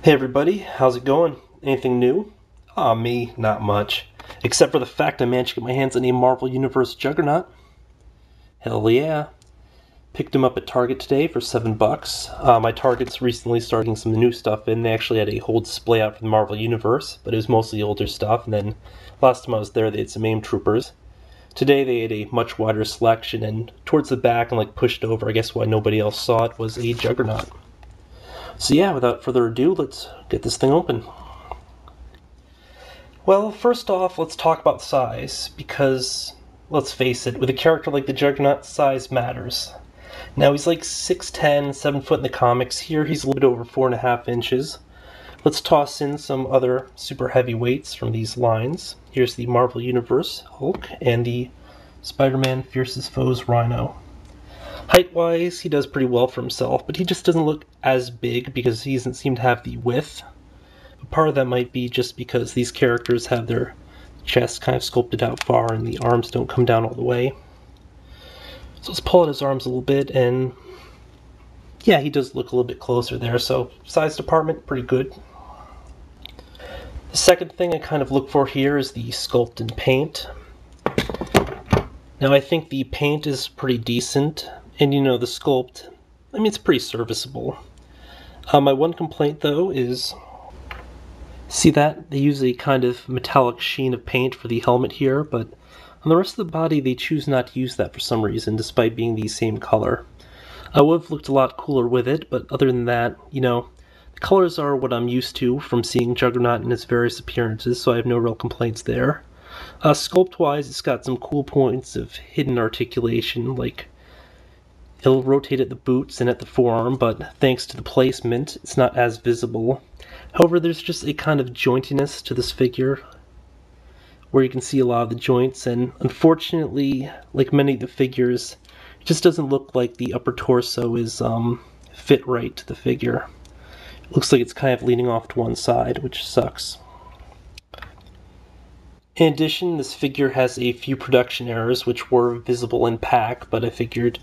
Hey everybody, how's it going? Anything new? Aw, me, not much. Except for the fact I managed to get my hands on a Marvel Universe Juggernaut. Hell yeah. Picked him up at Target today for $7. My Target's recently starting some new stuff in. They actually had a whole display out for the Marvel Universe, but it was mostly older stuff, and then last time I was there they had some AIM Troopers. Today they had a much wider selection, and towards the back and pushed over, I guess why nobody else saw it, was a Juggernaut. So yeah, without further ado, let's get this thing open. Well, first off, let's talk about size, because, let's face it, with a character like the Juggernaut, size matters. Now, he's like 6'10", 7 foot in the comics. Here, he's a little bit over 4.5 inches. Let's toss in some other super heavy weights from these lines. Here's the Marvel Universe Hulk and the Spider-Man Fiercest Foes Rhino. Height-wise, he does pretty well for himself, but he just doesn't look as big because he doesn't seem to have the width. But part of that might be just because these characters have their chests kind of sculpted out far and the arms don't come down all the way. So let's pull out his arms a little bit, and yeah, he does look a little bit closer there, so size department, pretty good. The second thing I kind of look for here is the sculpt and paint. Now I think the paint is pretty decent, and the sculpt, I mean, it's pretty serviceable. My one complaint though is, see that? They use a kind of metallic sheen of paint for the helmet here, but on the rest of the body they choose not to use that for some reason, despite being the same color. I would have looked a lot cooler with it, but other than that, the colors are what I'm used to from seeing Juggernaut in his various appearances, so I have no real complaints there. Sculpt-wise, it's got some cool points of hidden articulation, like it'll rotate at the boots and at the forearm, but thanks to the placement, it's not as visible. However, there's just a kind of jointiness to this figure, where you can see a lot of the joints, and unfortunately, like many of the figures, it just doesn't look like the upper torso is fit right to the figure. It looks like it's kind of leaning off to one side, which sucks. In addition, this figure has a few production errors which were visible in pack, but I figured,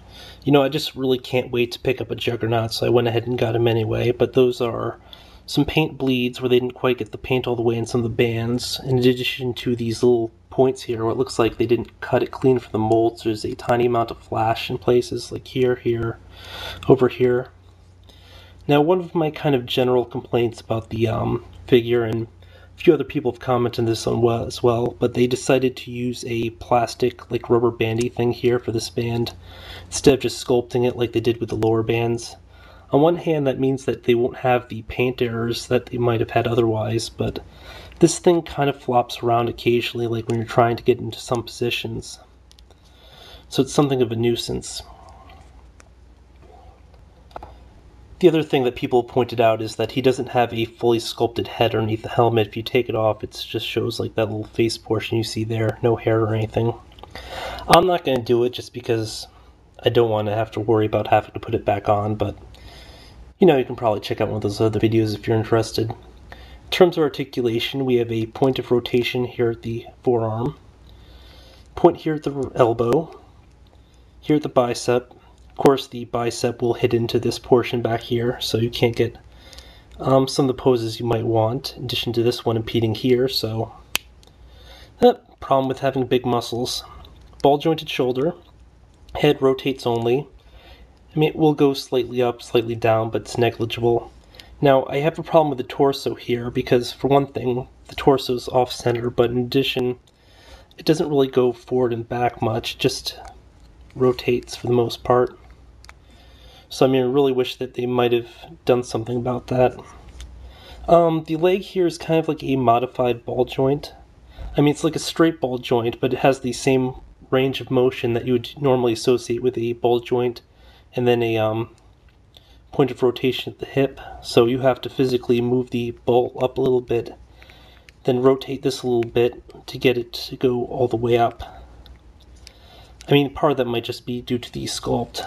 I just really can't wait to pick up a Juggernaut, so I went ahead and got him anyway. But those are some paint bleeds where they didn't quite get the paint all the way in some of the bands, in addition to these little points here where it looks like they didn't cut it clean for the molds. There's a tiny amount of flash in places, like here, over here. Now, one of my kind of general complaints about the figure, and a few other people have commented on this as well, but they decided to use a plastic, rubber bandy thing here for this band, instead of just sculpting it like they did with the lower bands. On one hand, that means that they won't have the paint errors that they might have had otherwise, but this thing kind of flops around occasionally, like when you're trying to get into some positions. So it's something of a nuisance. The other thing that people pointed out is that he doesn't have a fully sculpted head underneath the helmet. If you take it off, it just shows like that little face portion you see there, no hair or anything. I'm not going to do it just because I don't want to have to worry about having to put it back on, but you can probably check out one of those other videos if you're interested. In terms of articulation, we have a point of rotation here at the forearm, point here at the elbow, here at the bicep. Of course, the bicep will hit into this portion back here, so you can't get some of the poses you might want, in addition to this one impeding here, so problem with having big muscles. Ball-jointed shoulder, head rotates only. I mean, it will go slightly up, slightly down, but it's negligible. Now, I have a problem with the torso here, because for one thing, the torso is off-center, but in addition, it doesn't really go forward and back much, it just rotates for the most part. So I really wish that they might have done something about that. The leg here is kind of like a modified ball joint. I mean, it's like a straight ball joint, but it has the same range of motion that you would normally associate with a ball joint, and then a point of rotation at the hip. So you have to physically move the ball up a little bit, then rotate this a little bit to get it to go all the way up. I mean, part of that might just be due to the sculpt.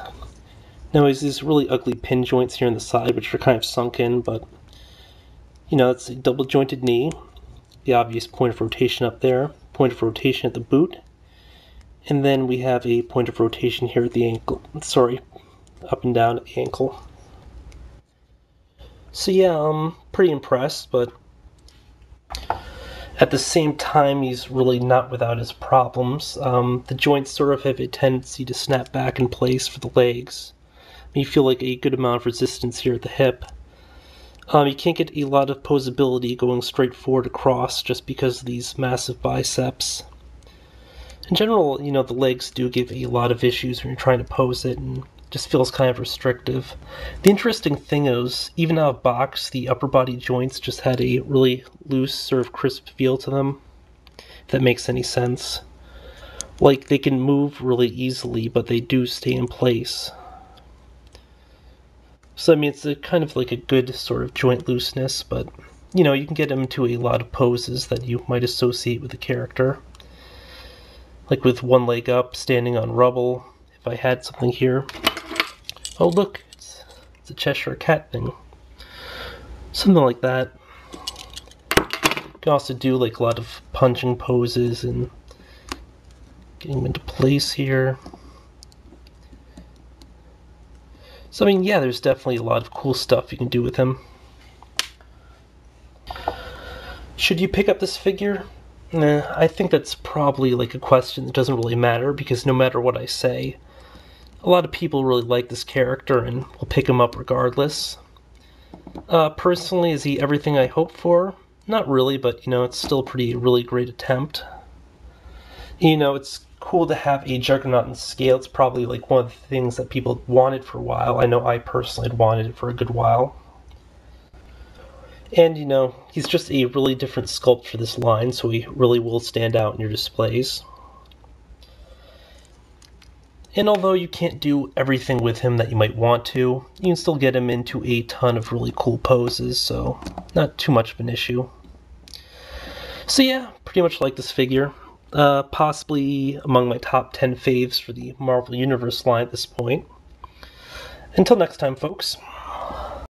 Now, there's these really ugly pin joints here on the side, which are kind of sunken, but, it's a double-jointed knee, the obvious point of rotation up there, point of rotation at the boot, and then we have a point of rotation here at the ankle, up and down at the ankle. So yeah, pretty impressed, but at the same time, he's really not without his problems. The joints sort of have a tendency to snap back in place for the legs. You feel like a good amount of resistance here at the hip. You can't get a lot of posability going straight forward across just because of these massive biceps. In general, the legs do give a lot of issues when you're trying to pose it, and just feels kind of restrictive. The interesting thing is, even out of box, the upper body joints just had a really loose, sort of crisp feel to them, if that makes any sense. Like, they can move really easily, but they do stay in place. So, I mean, it's kind of like a good sort of joint looseness, but, you can get them into a lot of poses that you might associate with the character. Like with one leg up, standing on rubble, if I had something here. Oh, look, it's a Cheshire Cat thing. Something like that. You can also do like a lot of punching poses and getting them into place here. So, I mean, yeah, there's definitely a lot of cool stuff you can do with him. Should you pick up this figure? Nah, I think that's probably like a question that doesn't really matter, because no matter what I say, a lot of people really like this character and will pick him up regardless. Personally, is he everything I hoped for? Not really, but it's still a really great attempt. It's cool to have a Juggernaut in scale. It's probably like one of the things that people wanted for a while. I know I personally had wanted it for a good while. And, he's just a really different sculpt for this line, so he really will stand out in your displays. And although you can't do everything with him that you might want to, you can still get him into a ton of really cool poses, so not too much of an issue. So yeah, pretty much like this figure. Possibly among my top 10 faves for the Marvel Universe line at this point. Until next time, folks.